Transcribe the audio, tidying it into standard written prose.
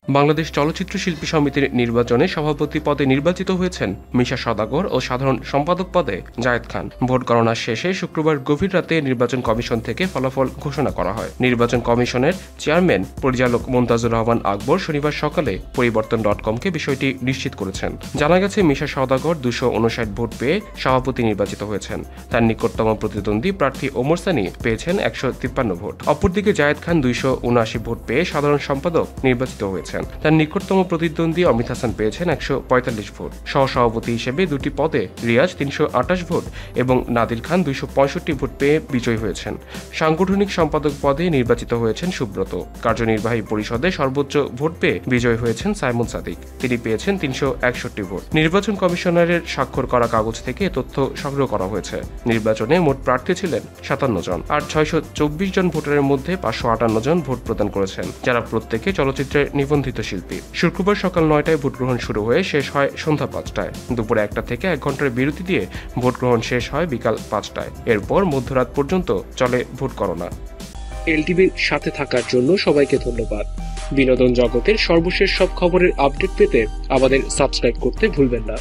বাংলাদেশ চলচ্চিত্র শিল্পী সমিতির নির্বাচনে সভাপতি পদে নির্বাচিত হয়েছেন মিশা সওদাগর ও সাধারণ সম্পাদক পদে জায়েদ খান। ভোট গণনা শেষে শুক্রবার গভীর রাতে নির্বাচন কমিশন থেকে ফলাফল ঘোষণা করা হয়। নির্বাচন কমিশনের চেয়ারম্যান পরিচালক মুমতাজুর রহমান আকবর শনিবার সকালে পরিবর্তন.কমকে বিষয়টি নিশ্চিত করেছেন। জানা গেছে, মিশা সওদাগর 259 ভোট পেয়ে সভাপতি নির্বাচিত হয়েছেন। তার নিকটতম প্রতিদ্বন্দ্বী প্রার্থী ওমর সানি পেয়েছেন 153 ভোট। অপরদিকে জায়েদ খান 279 ভোট পেয়ে সাধারণ সম্পাদক নির্বাচিত হয়েছেন। তার নিকটতম প্রতিদ্বন্দ্বী অমিত হাসান পেয়েছেন 145 ভোট। সহসভাপতি হিসেবে দুটি পদে রিয়াজ 328 ভোট এবং নাদির খান 265 ভোট পেয়ে বিজয়ী হয়েছেন। সাংগঠনিক সম্পাদক পদে নির্বাচিত হয়েছেন সুব্রত। কার্যনির্বাহী পরিষদে সর্বোচ্চ ভোট পেয়ে বিজয়ী হয়েছেন সাইমন সাদিক। তিনি পেয়েছেন 361 ভোট। নির্বাচন কমিশনারের স্বাক্ষর করা কাগজ থেকে তথ্য সংগ্রহ করা হয়েছে। নির্বাচনে মোট প্রার্থী ছিলেন 57 জন, আর 624 জন ভোটারের মধ্যে 558 জন ভোট প্রদান করেছেন, যারা প্রত্যেকে চলচ্চিত্রের নিবন্ধিত শিল্পী। শুক্রবার সকাল 9টায় ভোট গ্রহণ শুরু হয়ে শেষ হয় সন্ধ্যা 5টায়। দুপুরে 1টা থেকে 1 ঘন্টার বিরতি দিয়ে ভোট গ্রহণ শেষ হয় বিকাল 5টায়। এরপর মধ্যরাত পর্যন্ত চলে ভোট গণনা। এলটিভির সাথে থাকার জন্য সবাইকে ধন্যবাদ। বিনোদন জগতের সর্বশেষ সব খবরের আপডেট পেতে আমাদের সাবস্ক্রাইব করতে ভুলবেন না।